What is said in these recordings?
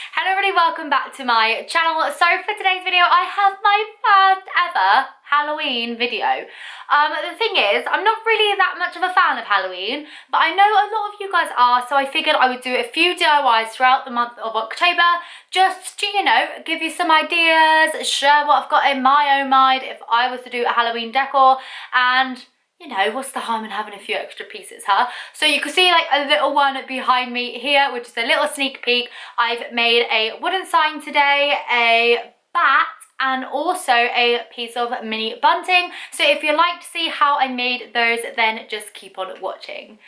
Hello everybody, welcome back to my channel. So for today's video, I have my first ever Halloween video. The thing is, I'm not really that much of a fan of Halloween, but I know a lot of you guys are, so I figured I would do a few DIYs throughout the month of October, just to, you know, give you some ideas, share what I've got in my own mind if I was to do a Halloween decor, and you know, what's the harm in having a few extra pieces, huh? So you can see like a little one behind me here, which is a little sneak peek. I've made a wooden sign today, a bat, and also a piece of mini bunting. So if you'd like to see how I made those, then just keep on watching.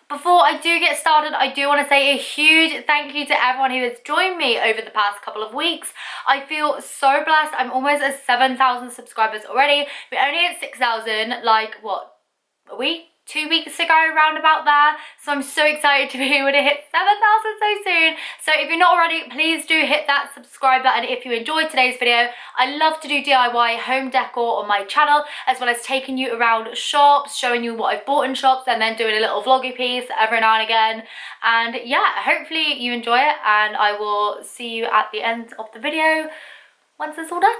Before I do get started, I do want to say a huge thank you to everyone who has joined me over the past couple of weeks. I feel so blessed. I'm almost at 7,000 subscribers already. We're only at 6,000, like what? A week, 2 weeks ago, around about there. So I'm so excited to be able to hit 7,000 so soon. So if you're not already, please do hit that subscribe button if you enjoyed today's video. I love to do DIY home decor on my channel, as well as taking you around shops, showing you what I've bought in shops, and then doing a little vloggy piece every now and again. And yeah, hopefully you enjoy it, and I will see you at the end of the video once it's all done.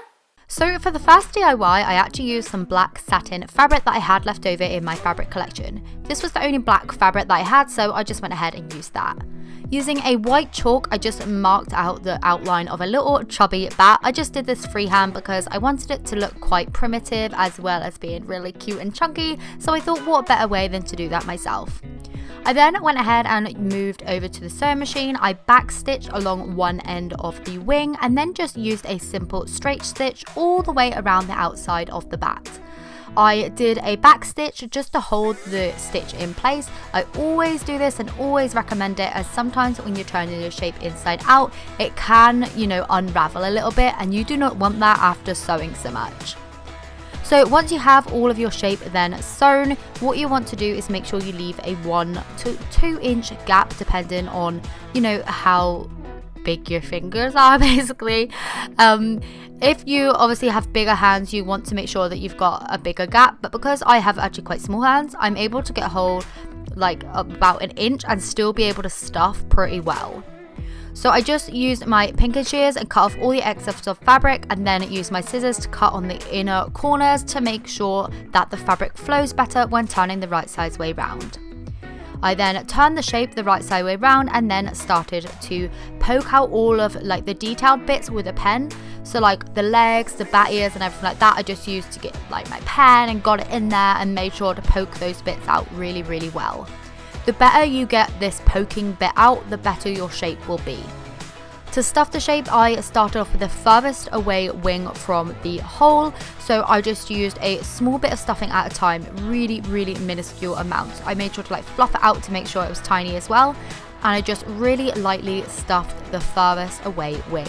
So for the first DIY, I actually used some black satin fabric that I had left over in my fabric collection. This was the only black fabric that I had, so I just went ahead and used that. Using a white chalk, I just marked out the outline of a little chubby bat. I just did this freehand because I wanted it to look quite primitive as well as being really cute and chunky, so I thought what better way than to do that myself. I then went ahead and moved over to the sewing machine. I backstitched along one end of the wing and then just used a simple straight stitch all the way around the outside of the bat. I did a back stitch just to hold the stitch in place. I always do this and always recommend it, as sometimes when you're turning your shape inside out, it can, you know, unravel a little bit, and you do not want that after sewing so much. So once you have all of your shape then sewn, what you want to do is make sure you leave a 1 to 2 inch gap, depending on, you know, how big your fingers are basically. If you obviously have bigger hands, you want to make sure that you've got a bigger gap, but because I have actually quite small hands, I'm able to get a hold like about 1 inch and still be able to stuff pretty well. So I just used my pinking shears and cut off all the excess of fabric, and then used my scissors to cut on the inner corners to make sure that the fabric flows better when turning the right size way round. I then turned the shape the right side way round and then started to poke out all of like the detailed bits with a pen. So like the legs, the bat ears and everything like that, I just used to get like my pen and got it in there and made sure to poke those bits out really, really well. The better you get this poking bit out, the better your shape will be. To stuff the shape, I started off with the furthest away wing from the hole, so I just used a small bit of stuffing at a time, really, really minuscule amounts. I made sure to like fluff it out to make sure it was tiny as well, and I just really lightly stuffed the furthest away wing.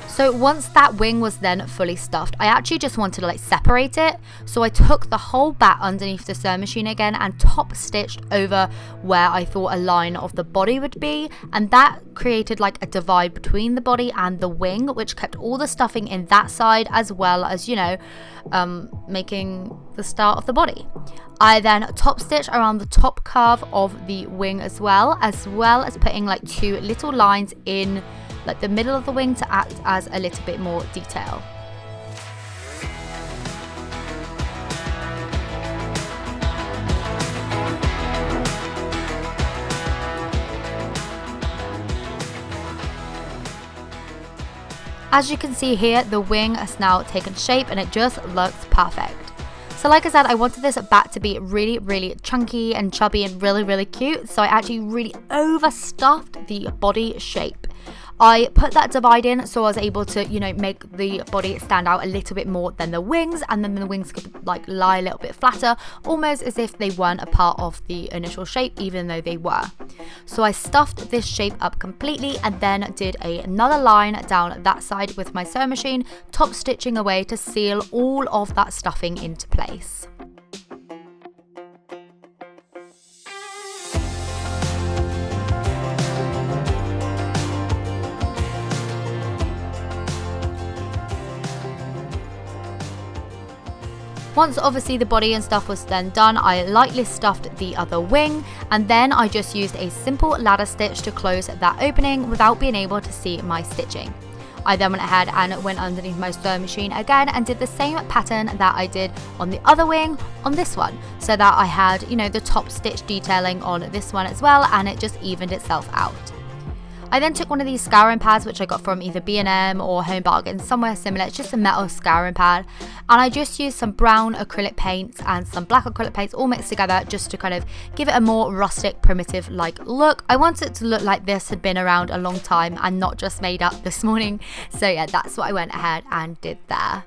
So once that wing was then fully stuffed, I actually just wanted to like separate it. So I took the whole bat underneath the sewing machine again and top stitched over where I thought a line of the body would be. And that created like a divide between the body and the wing, which kept all the stuffing in that side, as well as, you know, making the start of the body. I then top stitched around the top curve of the wing as well as putting like 2 little lines in like the middle of the wing to act as a little bit more detail. As you can see here, the wing has now taken shape and it just looks perfect. So like I said, I wanted this bat to be really, really chunky and chubby and really, really cute. So I actually really overstuffed the body shape. I put that divide in so I was able to, you know, make the body stand out a little bit more than the wings, and then the wings could like lie a little bit flatter, almost as if they weren't a part of the initial shape, even though they were. So I stuffed this shape up completely and then did another line down that side with my sewing machine, top stitching away to seal all of that stuffing into place. Once obviously the body and stuff was then done, I lightly stuffed the other wing, and then I just used a simple ladder stitch to close that opening without being able to see my stitching. I then went ahead and went underneath my sewing machine again and did the same pattern that I did on the other wing on this one, so that I had, you know, the top stitch detailing on this one as well, and it just evened itself out. I then took one of these scouring pads, which I got from either B&M or Home Bargains, somewhere similar. It's just a metal scouring pad, and I just used some brown acrylic paints and some black acrylic paints all mixed together just to kind of give it a more rustic, primitive like look. I wanted it to look like this had been around a long time and not just made up this morning. So yeah, that's what I went ahead and did there.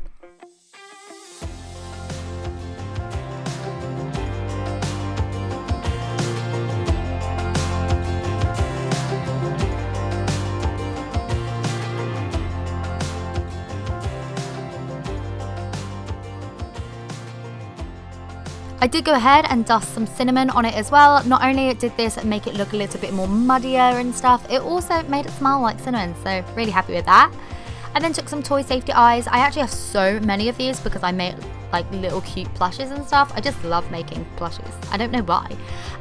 I did go ahead and dust some cinnamon on it as well. Not only did this make it look a little bit more muddier and stuff, it also made it smell like cinnamon, so really happy with that. I then took some toy safety eyes. I actually have so many of these because I make like little cute plushes and stuff. I just love making plushes. I don't know why.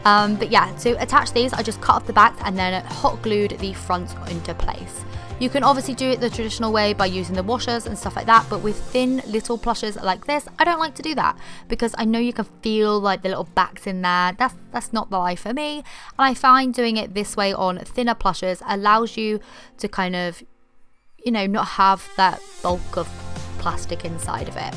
But yeah, to attach these, I just cut off the back and then hot glued the front into place. You can obviously do it the traditional way by using the washers and stuff like that, but with thin little plushes like this, I don't like to do that because I know you can feel like the little backs in there. That's not the life for me. And I find doing it this way on thinner plushes allows you to kind of, you know, not have that bulk of plastic inside of it.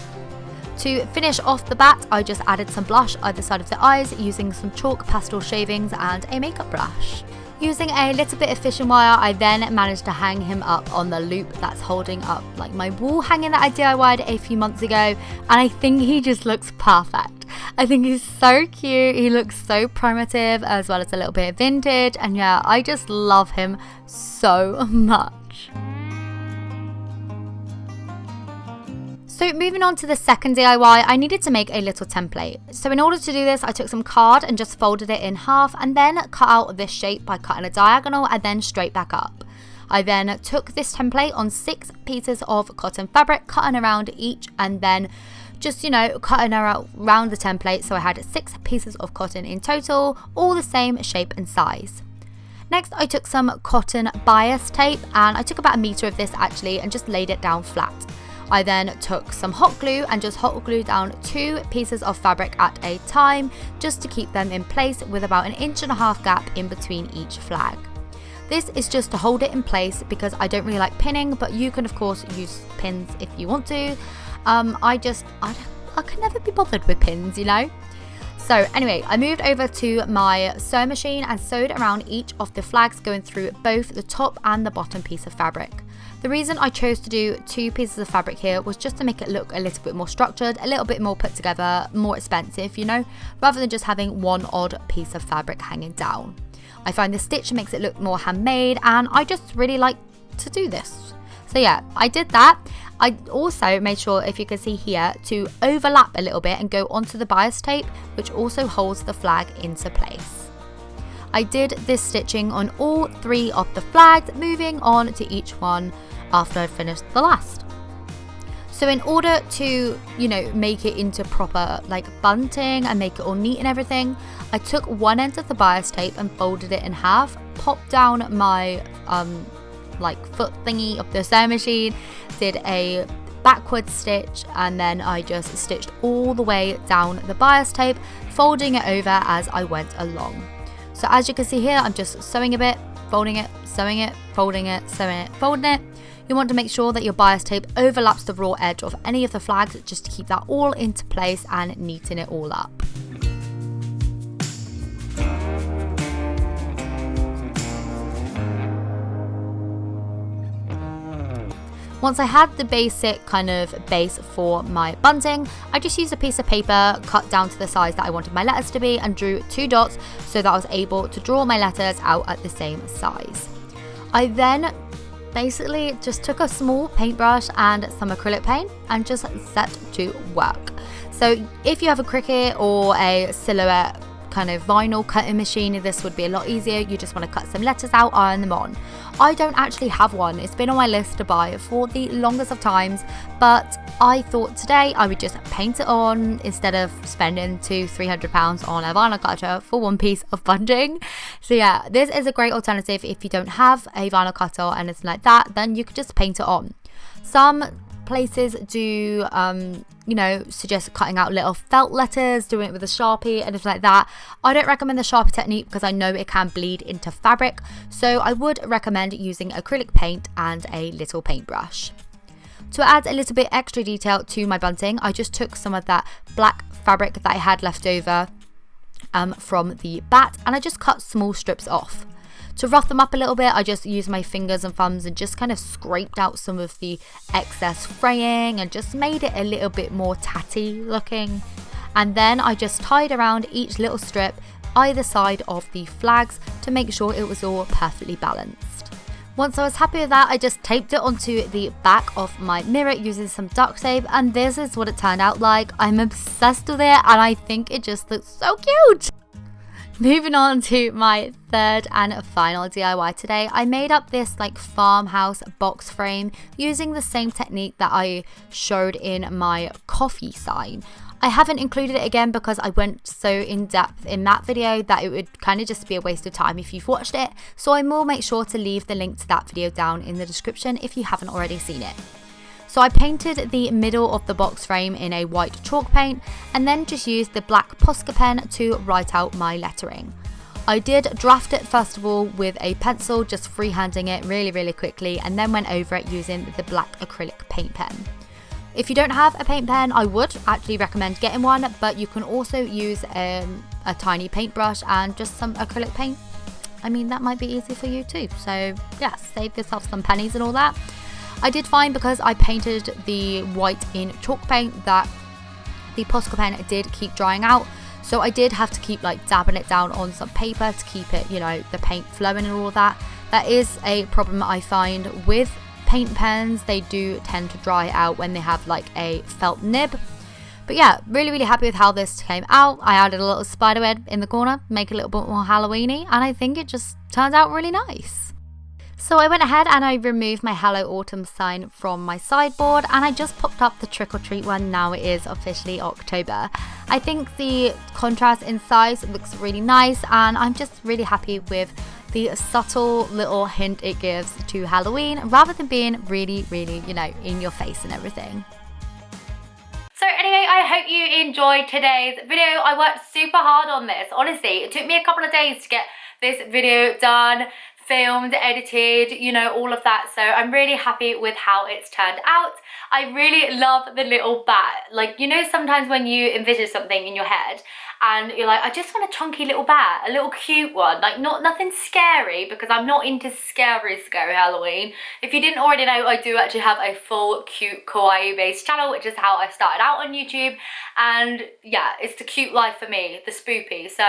To finish off the bat, I just added some blush either side of the eyes using some chalk pastel shavings and a makeup brush. Using a little bit of fishing wire, I then managed to hang him up on the loop that's holding up like my wall hanging that I DIY'd a few months ago, and I think he just looks perfect. I think he's so cute, he looks so primitive as well as a little bit vintage, and yeah, I just love him so much. So moving on to the second DIY, I needed to make a little template. So in order to do this, I took some card and just folded it in half and then cut out this shape by cutting a diagonal and then straight back up. I then took this template on 6 pieces of cotton fabric, cutting around each and then just, you know, cutting around the template. So I had 6 pieces of cotton in total, all the same shape and size. Next, I took some cotton bias tape and I took about 1 meter of this actually and just laid it down flat. I then took some hot glue and just hot glued down 2 pieces of fabric at a time just to keep them in place with about 1.5 inch gap in between each flag. This is just to hold it in place because I don't really like pinning, but you can of course use pins if you want to. I can never be bothered with pins, you know? So anyway, I moved over to my sewing machine and sewed around each of the flags going through both the top and the bottom piece of fabric. The reason I chose to do 2 pieces of fabric here was just to make it look a little bit more structured, a little bit more put together, more expensive, you know, rather than just having one odd piece of fabric hanging down. I find the stitch makes it look more handmade and I just really like to do this. So yeah, I did that. I also made sure, if you can see here, to overlap a little bit and go onto the bias tape, which also holds the flag into place. I did this stitching on all 3 of the flags, moving on to each one after I finished the last. So in order to, you know, make it into proper like bunting and make it all neat and everything, I took one end of the bias tape and folded it in half, popped down my like foot thingy of the sewing machine, did a backward stitch, and then I just stitched all the way down the bias tape, folding it over as I went along. So as you can see here, I'm just sewing a bit, folding it, sewing it, folding it, sewing it, folding it. You want to make sure that your bias tape overlaps the raw edge of any of the flags just to keep that all into place and neaten it all up. Once I had the basic kind of base for my bunting, I just used a piece of paper cut down to the size that I wanted my letters to be and drew 2 dots so that I was able to draw my letters out at the same size. I then basically just took a small paintbrush and some acrylic paint and just set to work. So if you have a Cricut or a Silhouette kind of vinyl cutting machine, this would be a lot easier. You just want to cut some letters out, iron them on. I don't actually have one. It's been on my list to buy for the longest of times, but I thought today I would just paint it on instead of spending £200-300 on a vinyl cutter for one piece of bunting. So yeah, this is a great alternative if you don't have a vinyl cutter or anything like that, then you could just paint it on. Some places do suggest cutting out little felt letters, doing it with a Sharpie, anything like that. I don't recommend the Sharpie technique because I know it can bleed into fabric, so I would recommend using acrylic paint and a little paintbrush. To add a little bit extra detail to my bunting, I just took some of that black fabric that I had left over from the bat, and I just cut small strips off. To rough them up a little bit, I just used my fingers and thumbs and just kind of scraped out some of the excess fraying and just made it a little bit more tatty looking. And then I just tied around each little strip either side of the flags to make sure it was all perfectly balanced. Once I was happy with that, I just taped it onto the back of my mirror using some duct tape, and this is what it turned out like. I'm obsessed with it and I think it just looks so cute. Moving on to my third and final DIY today, I made up this like farmhouse box frame using the same technique that I showed in my coffee sign. I haven't included it again because I went so in depth in that video that it would kind of just be a waste of time if you've watched it, so I will make sure to leave the link to that video down in the description if you haven't already seen it. So I painted the middle of the box frame in a white chalk paint and then just used the black Posca pen to write out my lettering. I did draft it first of all with a pencil, just freehanding it really quickly, and then went over it using the black acrylic paint pen. If you don't have a paint pen, I would actually recommend getting one, but you can also use a tiny paintbrush and just some acrylic paint. I mean, that might be easy for you too. So yeah, save yourself some pennies and all that. I did find because I painted the white in chalk paint that the Posca pen did keep drying out. So I did have to keep like dabbing it down on some paper to keep it, the paint flowing and all of that. That is a problem I find with paint pens. They do tend to dry out when they have like a felt nib. But yeah, really happy with how this came out. I added a little spider web in the corner, make it a little bit more Halloweeny, and I think it just turned out really nice. So I went ahead and I removed my Hello Autumn sign from my sideboard, and I just popped up the trick or treat one. Now it is officially October. I think the contrast in size looks really nice, and I'm just really happy with the subtle little hint it gives to Halloween rather than being really, in your face and everything. So anyway, I hope you enjoyed today's video. I worked super hard on this. Honestly, it took me a couple of days to get this video done, filmed, edited, all of that. So I'm really happy with how it's turned out. I really love the little bat. Like, sometimes when you envision something in your head and you're like, I just want a chunky little bat, a little cute one, like nothing scary, because I'm not into scary Halloween. If you didn't already know, I do actually have a full cute kawaii based channel, which is how I started out on YouTube. And yeah, it's the cute life for me, the spoopy. So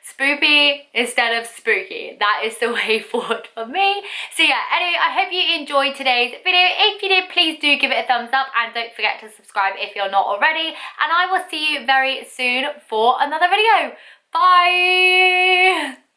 spoopy instead of spooky. That is the way forward for me. So yeah, anyway, I hope you enjoyed today's video. If you did, please do give it a thumbs up and don't forget to subscribe if you're not already. And I will see you very soon for another video. Bye!